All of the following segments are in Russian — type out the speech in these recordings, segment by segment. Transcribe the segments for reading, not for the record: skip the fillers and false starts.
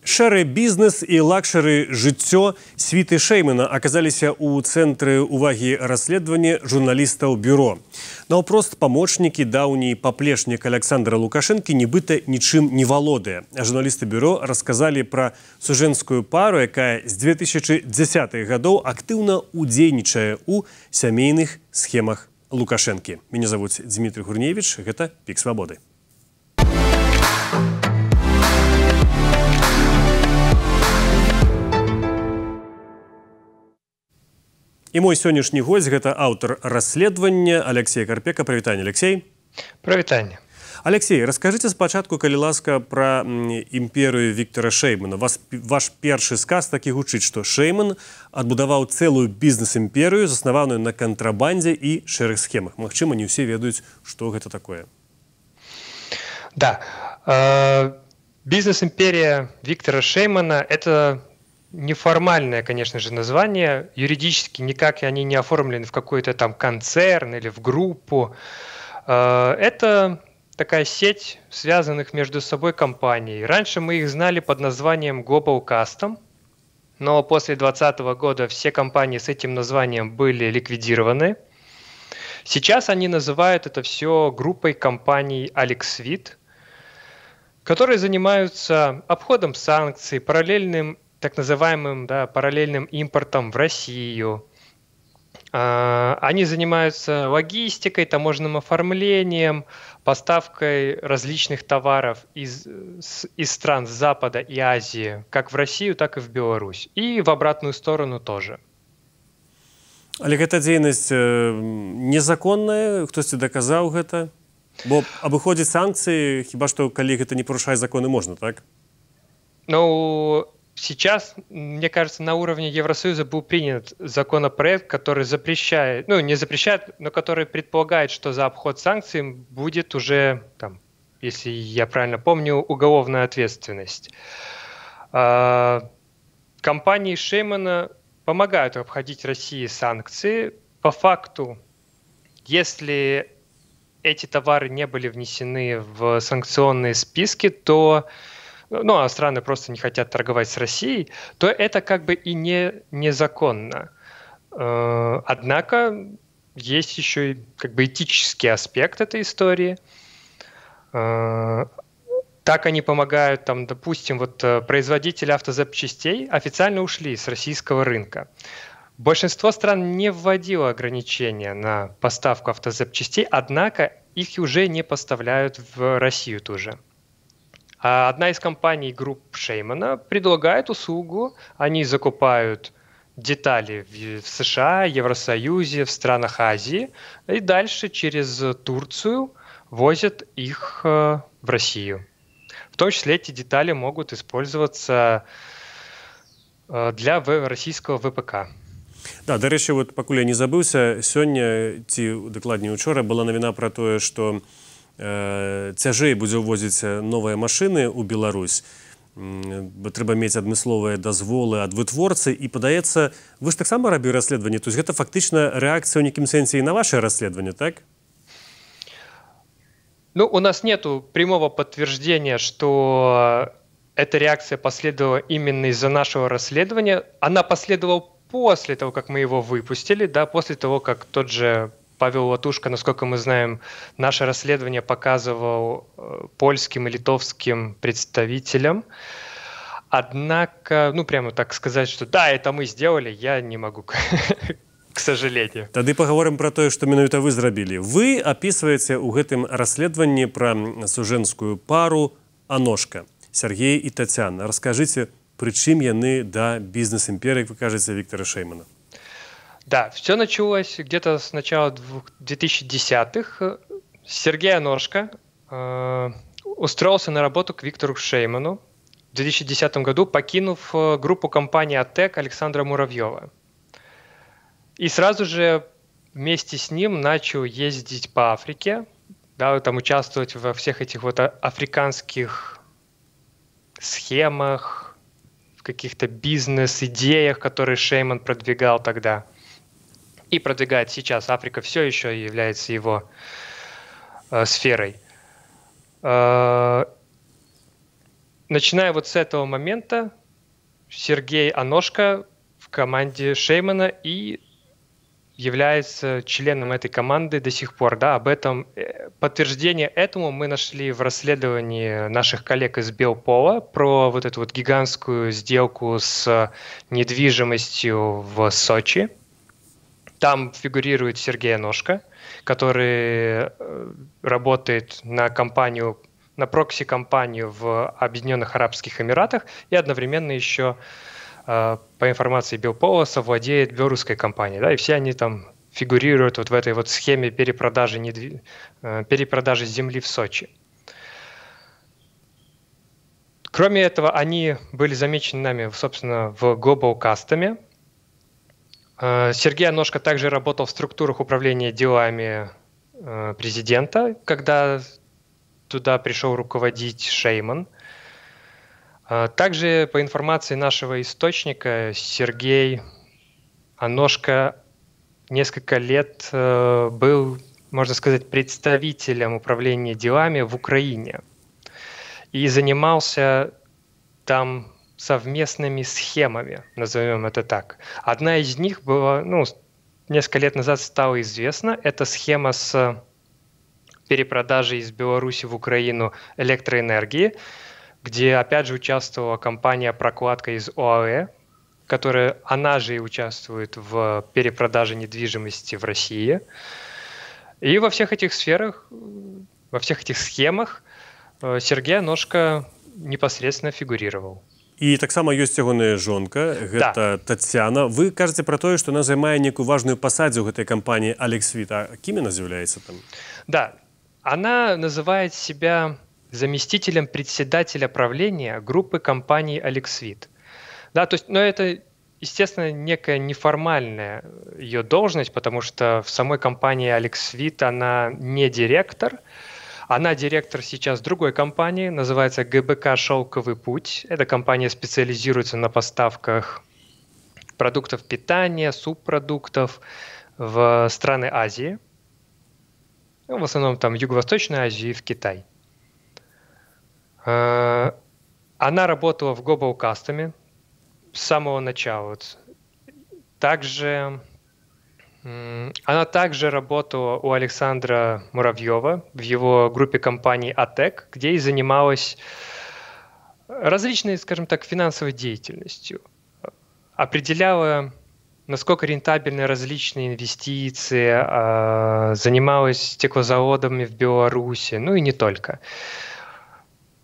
Шэры бізнес і лакшэры жыццё світы Шэймана аказаліся ў цэнтры ўвагі расследавання журналістаў бюро. Наўпрост памочнікі даўні паплечнік Александра Лукашэнкі нібыта нічым не валодае. Журналісты бюро расказалі пра сужэнскую пару, якая з 2010-х гадоў актыўна удзельнічае ў сямейных схемах Лукашэнкі. Мяне завуць Дмітрий Гурневіч, гэта Пік Свабоды. І мой сённяшні госць – гэта аўтар расследавання Алексей Карпека. Прывітанне, Алексей. Прывітанне. Алексей, раскажыце спачатку, калі ласка, пра імперыю Віктора Шэймана. Ваш першы сказ такі гучыць, што Шэйман адбудаваў цэлую бізнес-імперыю, заснаваную на кантрабандзе і шэрых схемах. Магчыма, не ўсе ведаюць, што гэта такое. Да. Бизнес-империя Виктора Шэймана – это неформальное, конечно же, название. Юридически никак они не оформлены в какой-то там концерн или в группу. Это такая сеть связанных между собой компаний. Раньше мы их знали под названием Global Custom, но после 2020 года все компании с этим названием были ликвидированы. Сейчас они называют это все группой компаний AlexSuite, которые занимаются обходом санкций, параллельным так называемым параллельным импортом в Россию. Они занимаются логистикой, таможенным оформлением, поставкой различных товаров из стран Запада и Азии, как в Россию, так и в Беларусь. И в обратную сторону тоже. Але гэта дзейнасць незаконная, хтосьці даказаў гэта? Бо абыходзіць санкцыі, хіба што калі гэта не парушае законы, можна, так? Ну, сейчас, мне кажется, на уровне Евросоюза был принят законопроект, который запрещает, ну не запрещает, но который предполагает, что за обход санкций будет уже, там, если я правильно помню, уголовная ответственность. Компании Шэймана помогают обходить России санкции. По факту, если эти товары не были внесены в санкционные списки, то а страны просто не хотят торговать с Россией, то это как бы и незаконно. Однако есть еще и как бы этический аспект этой истории. Так они помогают, там, допустим, вот производители автозапчастей официально ушли с российского рынка. Большинство стран не вводило ограничения на поставку автозапчастей, однако их уже не поставляют в Россию тоже. А одна из компаний групп Шэймана предлагает услугу, они закупают детали в США, Евросоюзе, в странах Азии, и дальше через Турцию возят их в Россию. В том числе эти детали могут использоваться для российского ВПК. Да, до речі, от пакуль я не забыўся, сёння, ці дакладней учора, была навіна пра тое, што цяжэй будзе ўвозіць новыя машыны ў Беларусь. Трэба мець адмысловыя дазволы ад вытворцы. І, падаецца, вы ж таксама рабілі расследаванне. То есть гэта фактычна рэакцыя ў нейкім сэнсе і на ваше расследаванне, так? Ну, у нас нету прямого подтверждения, что эта реакция последовала именно из-за нашего расследования. Она последовала после того, как мы его выпустили, да, после того, как тот же Павел Латушко, насколько мы знаем, наше расследование показывал польским и литовским представителям. Однако, ну, прямо так сказать, что да, это мы сделали, я не могу, к сожалению. Тады паговорым пра тое, што менавіта вы зрабілі. Вы апісваеце ў гэтым расследаванні пра сужэнскую пару Аношка, Сергей и Татьяна. Раскажите, причем яны да бизнес-империи, вы кажете, Виктора Шэймана? Да, все началось где-то с начала 2010-х. Сергей Аношка устроился на работу к Виктору Шэйману в 2010 году, покинув группу компании «Атек» Александра Муравьева. И сразу же вместе с ним начал ездить по Африке, да, там участвовать во всех этих вот африканских схемах, в каких-то бизнес-идеях, которые Шэйман продвигал тогда и продвигает сейчас. Африка все еще является его сферой. начиная вот с этого момента, Сергей Аношко в команде Шеймана и является членом этой команды до сих пор. Да, об этом подтверждение этому мы нашли в расследовании наших коллег из Белпола про вот эту вот гигантскую сделку с недвижимостью в Сочи. Там фигурирует Сергей Аношко, который работает на компанию, на прокси-компанию в Объединенных Арабских Эмиратах и одновременно еще, по информации Белпола, совладеет белорусской компанией. Да, и все они там фигурируют вот в этой вот схеме перепродажи земли в Сочи. Кроме этого, они были замечены нами, собственно, в Global Custom. Сергей Аношко также работал в структурах управления делами президента, когда туда пришел руководить Шейман. Также, по информации нашего источника, Сергей Аношко несколько лет был, можно сказать, представителем управления делами в Украине и занимался там совместными схемами, назовем это так. Одна из них была, несколько лет назад стала известна. Это схема с перепродажей из Беларуси в Украину электроэнергии, где, опять же, участвовала компания «Прокладка» из ОАЭ, которая, она же и участвует в перепродаже недвижимости в России. И во всех этих сферах, во всех этих схемах Сергей Аношко непосредственно фигурировал. І таксама ёсць ягоная жонка, гэта Тацяна. Вы кажаце пра тое, што яна займае некую важную пасадзу ў гэтай кампаніі Алексвит. А кім яна з'яўляецца там? Да, она называет себя заместителем председателя правления группы компаний Алексвит. Да, то есть, но это, естественно, некая неформальная ее должность, потому что в самой компании Алексвит она не директор. Она директор сейчас другой компании, называется ГБК «Шелковый путь». Эта компания специализируется на поставках продуктов питания, субпродуктов в страны Азии. В основном там Юго-Восточной Азии и в Китай. Она работала в Global Custom с самого начала. Она также работала у Александра Муравьева в его группе компаний АТЭК, где и занималась различной, скажем так, финансовой деятельностью. Определяла, насколько рентабельны различные инвестиции, занималась стеклозаводами в Беларуси, ну и не только.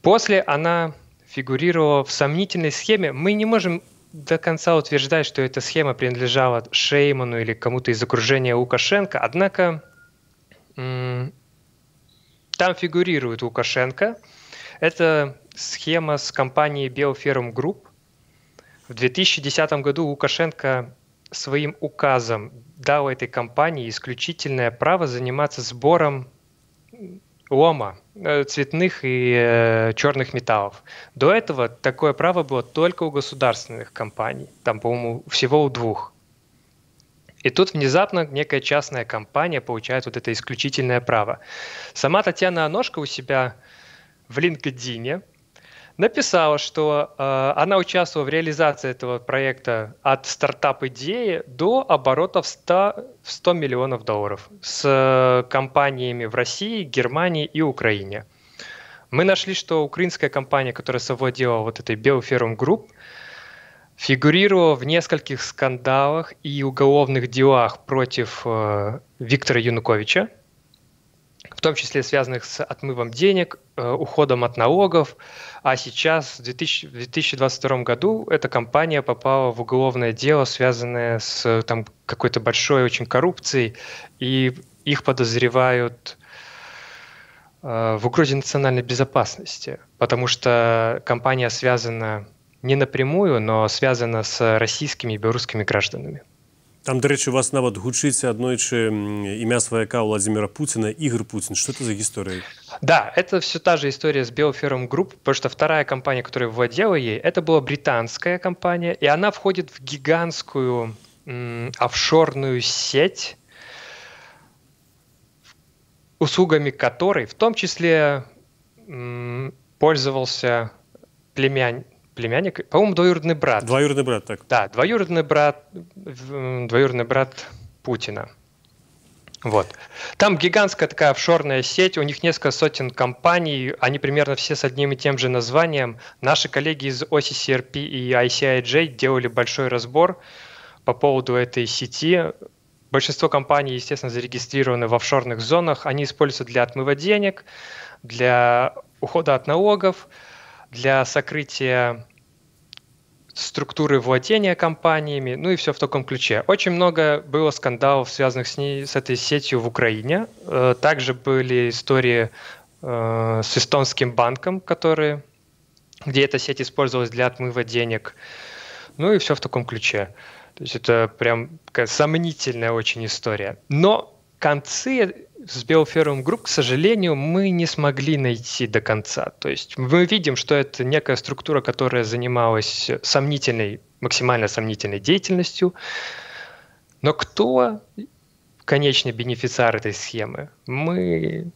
После она фигурировала в сомнительной схеме. Мы не можем до конца утверждать, что эта схема принадлежала Шейману или кому-то из окружения Лукашенко, однако там фигурирует Лукашенко. Это схема с компанией Белферм Групп. В 2010 году Лукашенко своим указом дал этой компании исключительное право заниматься сбором лома, цветных и черных металлов. До этого такое право было только у государственных компаний, там, по-моему, всего у 2. И тут внезапно некая частная компания получает вот это исключительное право. Сама Татьяна Аношко у себя в LinkedIn написала, что она участвовала в реализации этого проекта от стартап-идеи до оборотов в 100 миллионов долларов с компаниями в России, Германии и Украине. Мы нашли, что украинская компания, которая совладела вот этой Белферм Групп, фигурировала в нескольких скандалах и уголовных делах против Виктора Януковича, в том числе связанных с отмывом денег, уходом от налогов. А сейчас, в 2022 году, эта компания попала в уголовное дело, связанное с там, какой-то большой очень коррупцией, и их подозревают в угрозе национальной безопасности, потому что компания связана не напрямую, но связана с российскими и белорусскими гражданами. Там, до речі, у вас нават гучыць аднойчы імя сваяка Владимира Путина, Игорь Путин. Что это за история? Да, это все та же история с Белферм Групп, потому что вторая компания, которая владела ей, это была британская компания, и она входит в гигантскую офшорную сеть, услугами которой в том числе пользовался племянник, по-моему, двоюродный брат. Двоюродный брат, так. Да, двоюродный брат Путина. Вот. Там гигантская такая офшорная сеть, у них несколько сотен компаний, они примерно все с одним и тем же названием. Наши коллеги из OCCRP и ICIJ делали большой разбор по поводу этой сети. Большинство компаний, естественно, зарегистрированы в офшорных зонах, они используются для отмыва денег, для ухода от налогов, для сокрытия структуры владения компаниями, ну и все в таком ключе. Очень много было скандалов, связанных с этой сетью в Украине. Также были истории с эстонским банком, где эта сеть использовалась для отмыва денег. Ну и все в таком ключе. То есть это прям такая сомнительная очень история. Но концы с Bioferium Group, к сожалению, мы не смогли найти до конца. То есть мы видим, что это некая структура, которая занималась максимально сомнительной деятельностью. Но кто конечный бенефициар этой схемы, мы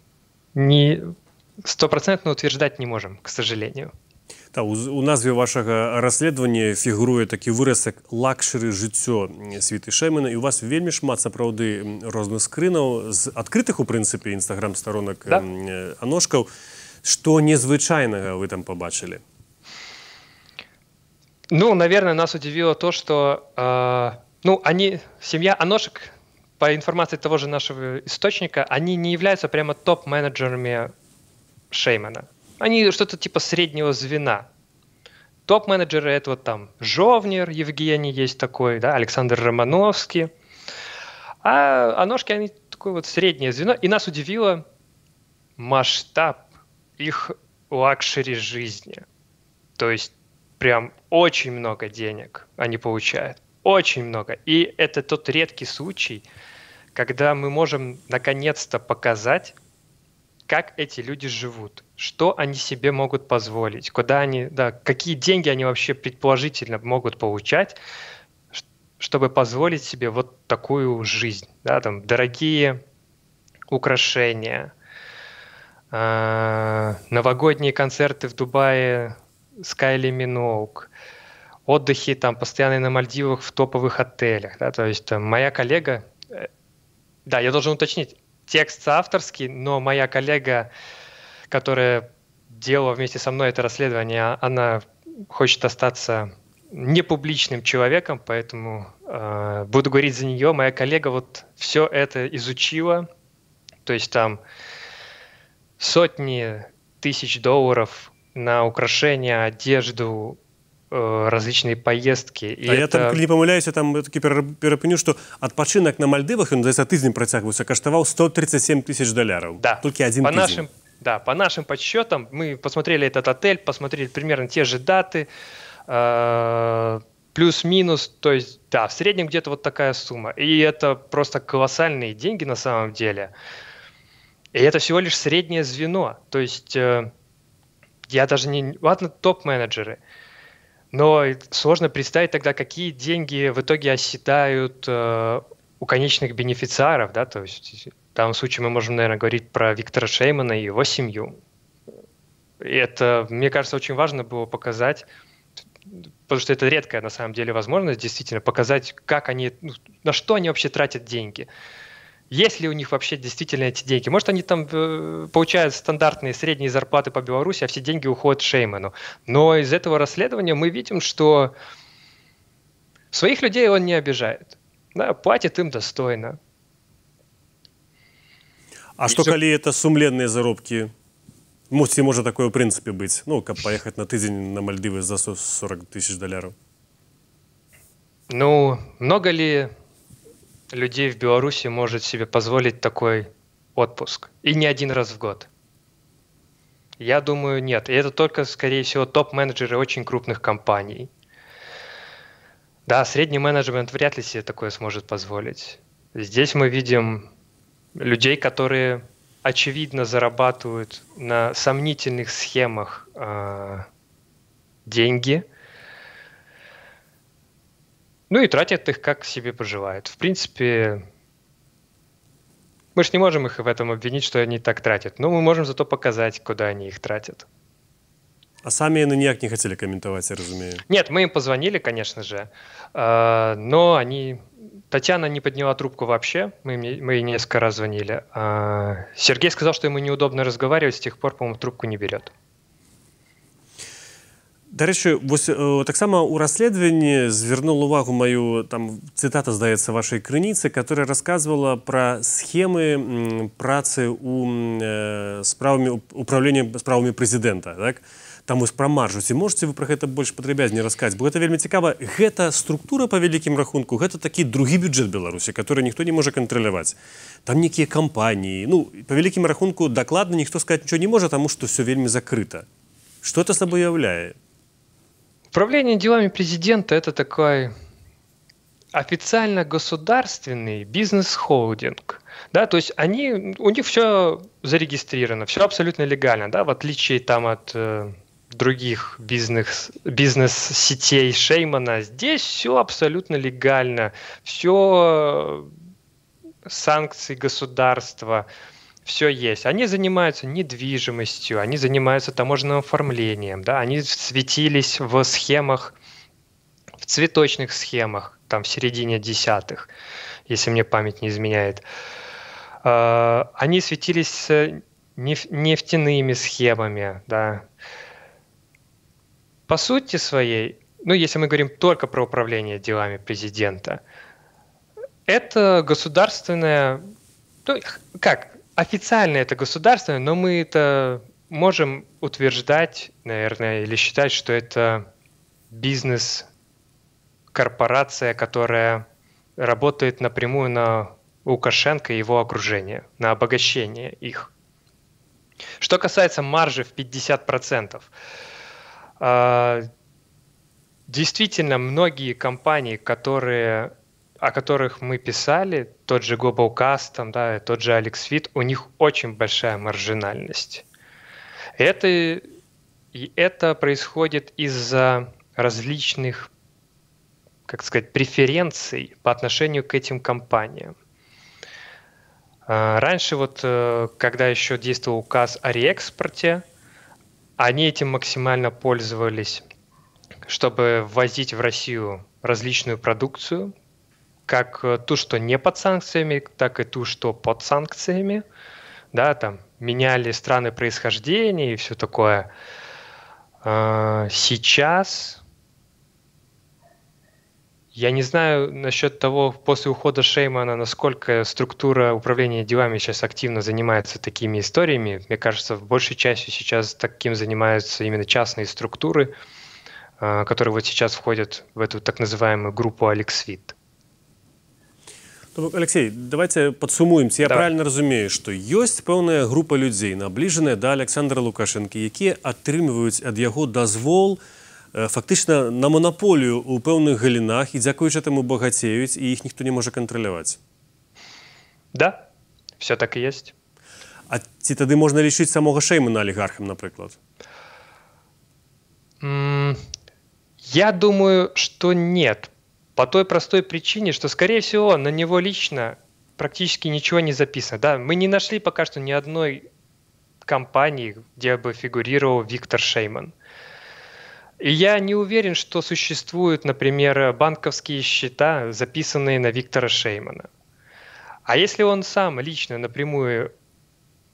стопроцентно утверждать не можем, к сожалению. Та, у назве вашага расследавання фігуруе такі выраз як лакшэры жыццё Світы Шэймана, і у вас вельмі шмат сапраўды розных скрынаў з адкрытых у прынцыпе інстаграм-старонак аношкаў. Што незвычайнага вы там побачили? Ну, наверное, нас удивило то, что семья аношек, по информации того же нашего источника, они не являются прямо топ-менеджерами Шеймана. Они что-то типа среднего звена. Топ-менеджеры — это вот там Жовнер, Евгений есть такой, да, Александр Романовский. А аношки, они такое вот среднее звено. И нас удивило масштаб их лакшери жизни. То есть прям очень много денег они получают. Очень много. И это тот редкий случай, когда мы можем наконец-то показать, как эти люди живут, что они себе могут позволить, какие деньги они вообще предположительно могут получать, чтобы позволить себе вот такую жизнь. Да, там, дорогие украшения, новогодние концерты в Дубае с Кайли Миноуг, отдыхи там постоянные на Мальдивах в топовых отелях. Да, то есть там, моя коллега, да, я должен уточнить, текст авторский, но моя коллега, которая делала вместе со мной это расследование, она хочет остаться непубличным человеком, поэтому буду говорить за нее. Моя коллега вот все это изучила, то есть там сотни тысяч долларов на украшения, одежду, различные поездки. Я там, не помыляюсь, я там таки перапыню, что адпачынак на Мальдывах, он за тыдзень працягваўся, каштаваў $137 000. Да. Только один тыдзень. По нашим подсчетам, мы посмотрели этот отель, посмотрели примерно те же даты, плюс-минус, то есть, да, в среднем где-то вот такая сумма. И это просто колоссальные деньги на самом деле. И это всего лишь среднее звено. То есть, я даже не... Ладно, топ-менеджеры. Но сложно представить тогда, какие деньги в итоге оседают у конечных бенефициаров, да, то есть в данном случае мы можем, наверное, говорить про Виктора Шеймана и его семью. И это, мне кажется, очень важно было показать, потому что это редкая на самом деле возможность действительно показать, как они, на что они вообще тратят деньги. Есть ли у них вообще действительно эти деньги? Может, они там получают стандартные средние зарплаты по Беларуси, а все деньги уходят Шейману. Но из этого расследования мы видим, что своих людей он не обижает. Да, платит им достойно. А что, коли это сумленные заработки? Может такое в принципе быть? Ну, как поехать на тыдзень на Мальдивы за $40 000. Ну, много ли людей в Беларуси может себе позволить такой отпуск? И не один раз в год. Я думаю, нет. И это только, скорее всего, топ-менеджеры очень крупных компаний. Да, средний менеджмент вряд ли себе такое сможет позволить. Здесь мы видим людей, которые очевидно зарабатывают на сомнительных схемах деньги, ну и тратят их, как себе пожелают. В принципе, мы же не можем их в этом обвинить, что они так тратят. Но мы можем зато показать, куда они их тратят. А сами они никак не хотели комментовать, я разумею. Нет, мы им позвонили, конечно же, но Татьяна не подняла трубку вообще, мы ей несколько раз звонили. Сергей сказал, что ему неудобно разговаривать, с тех пор, по-моему, трубку не берет. До речі, так само у расследаванні звернул увагу мою, там цитата, здаецца, вашей крыніцы, которая рассказывала про схемы працы у управления справами президента, так? Там вось пра маржу. Ці можете вы про гэта больш падрабязней расказаць? Бо гэта вельмі цікава. Гэта структура па вялікім рахунку, гэта такі другі бюджэт Беларусі, который ніхто не можа кантраляваць. Там некія кампаніі. Ну, па вялікім рахунку дакладна ніхто сказаць нічого не можа, таму што все вельмі закрыта. Что это собой являет? Управление делами президента – это такой официально государственный бизнес-холдинг. Да, то есть у них все зарегистрировано, все абсолютно легально, да, в отличие там от других бизнес-сетей Шеймана. Здесь все абсолютно легально, все санкции государства, все есть. Они занимаются недвижимостью, они занимаются таможенным оформлением, да, они светились в схемах, в цветочных схемах, там в середине десятых, если мне память не изменяет. Они светились нефтяными схемами, да. По сути своей, ну, если мы говорим только про управление делами президента, это государственное, ну, как, официально это государственное, но мы это можем утверждать, наверное, или считать, что это бизнес-корпорация, которая работает напрямую на Лукашенко и его окружение, на обогащение их. Что касается маржи в 50%, действительно, многие компании, о которых мы писали, тот же Global Custom, да, тот же AlexFit, у них очень большая маржинальность. И это происходит из-за различных, как сказать, преференций по отношению к этим компаниям. Раньше, когда еще действовал указ о реэкспорте, они этим максимально пользовались, чтобы ввозить в Россию различную продукцию, как ту, что не под санкциями, так и ту, что под санкциями. Да, там меняли страны происхождения и все такое. Сейчас я не знаю насчет того, после ухода Шеймана, насколько структура управления делами сейчас активно занимается такими историями. Мне кажется, в большей части сейчас таким занимаются именно частные структуры, которые вот сейчас входят в эту так называемую группу AlexFit. Алексей, давайте подсумуем. Я правильно разумею, что есть пэўная группа людей, наближенная до Александра Лукашенко, якія атрымліваюць ад яго дазвол фактично на монополию у пэўных галінах, і дзякуючы этому багацеюць, і іх ніхто не можа кантраляваць. Да, все так и есть. А ці тады можна лічыць самого Шеймана олигархом, например? Я думаю, что нет. По той простой причине, что, скорее всего, на него лично практически ничего не записано. Да? Мы не нашли пока что ни одной компании, где бы фигурировал Виктор Шейман. И я не уверен, что существуют, например, банковские счета, записанные на Виктора Шеймана. А если он сам лично напрямую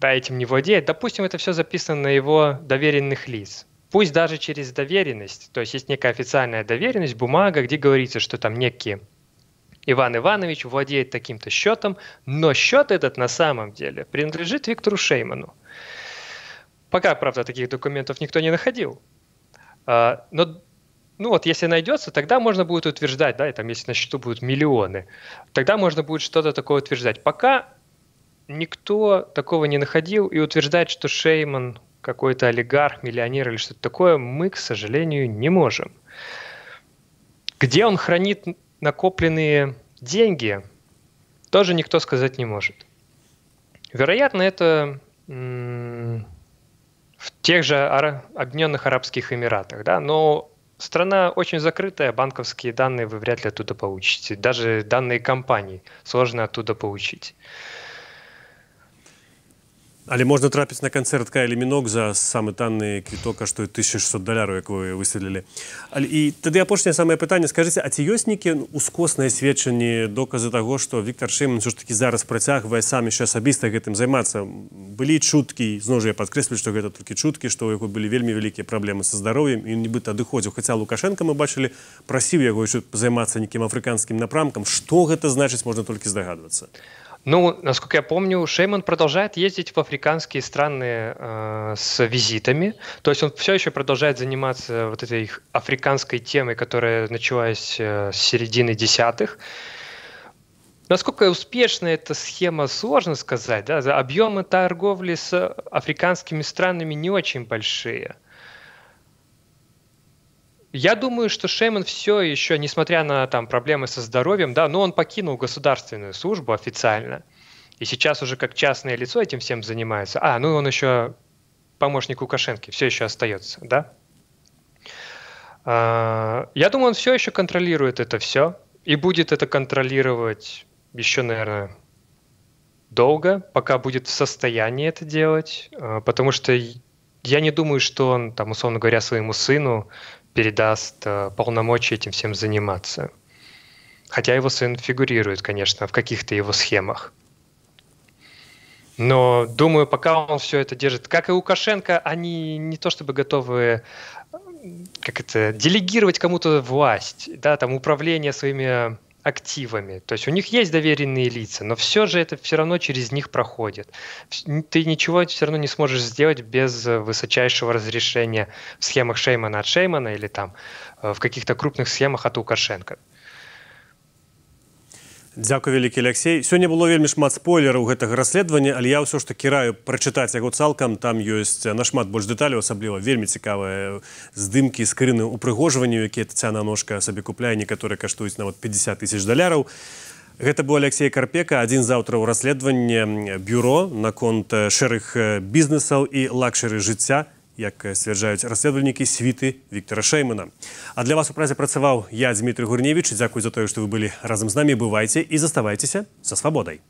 этим не владеет, допустим, это все записано на его доверенных лиц. Пусть даже через доверенность, то есть есть некая официальная доверенность, бумага, где говорится, что там некий Иван Иванович владеет таким-то счетом, но счет этот на самом деле принадлежит Виктору Шейману. Пока, правда, таких документов никто не находил. Но если найдется, тогда можно будет утверждать, да, и там если на счету будут миллионы, тогда можно будет что-то такое утверждать. Пока никто такого не находил, и утверждать, что Шейман какой-то олигарх, миллионер или что-то такое, мы, к сожалению, не можем. Где он хранит накопленные деньги, тоже никто сказать не может. Вероятно, это в тех же Объединенных Арабских Эмиратах, да, но страна очень закрытая, банковские данные вы вряд ли оттуда получите. Даже данные компаний сложно оттуда получить. Але можна трапіць на канцэрт Кайлі Міног за самы танны квіток каштуе $1600, як вы высветлілі. І тады апошняе самае пытанне, скажыце, а ці ёсць нейкія ускосныя сведчанні, доказы таго, што Віктор Шэйман ўсё ж такі зараз працягвае сам яшчэ асабіста гэтым займацца? Былі чуткі, зноў жа я падкрэслю, што гэта толькі чуткі, што ў яго былі вельмі вялікія праблемы са здароўем, і нібыта адыходзіў. Хаця Лукашенка, мы бачылі, прасіў яго яшчэ займацца нейкім афрыканскім напрамкам. Што гэта значыць, можна толькі здагадвацца. Ну, насколько я помню, Шейман продолжает ездить в африканские страны с визитами. То есть он все еще продолжает заниматься вот этой африканской темой, которая началась с середины десятых. Насколько успешна эта схема, сложно сказать. Да? Объемы торговли с африканскими странами не очень большие. Я думаю, что Шейман все еще, несмотря на там проблемы со здоровьем, да, но он покинул государственную службу официально. И сейчас уже как частное лицо этим всем занимается. Ну и он еще помощник Лукашенко, все еще остается, да? Я думаю, он все еще контролирует это все. И будет это контролировать еще, наверное, долго, пока будет в состоянии это делать. Потому что я не думаю, что он, там, условно говоря, своему сыну передаст полномочия этим всем заниматься. Хотя его сын фигурирует, конечно, в каких-то его схемах. Но, думаю, пока он все это держит, как и Лукашенко, они не то чтобы готовы делегировать кому-то власть, да, там, управление своими активами. То есть у них есть доверенные лица, но все же это все равно через них проходит. Ты ничего все равно не сможешь сделать без высочайшего разрешения в схемах Шеймана от Шеймана или там в каких-то крупных схемах от Лукашенко. Дзякуй вялікі, Алексей. Сёння было вельмі шмат спойлераў гэтага расследавання, але я ўсё ж такі раю прачытаць яго цалкам. Там ёсць нашмат больш дэталяў, асабліва вельмі цікавыя здымкі з скрыны упрыгожванню, якія Тацяна Ножка сабе купляе, некаторыя каштуюць нават $50 000. Гэта быў Алексей Карпека, адзін з аўтараў расследавання бюро наконт шэрых бізнесаў і лакшэры жыцця, як сцвярджаюць расследавальнікі світы Віктора Шэймана. А для вас у празе працаваў я, Дмітрий Гурневіч. Дзякуй за тое, што вы былі разам з намі. Бывайце і заставайцеся са свабодай.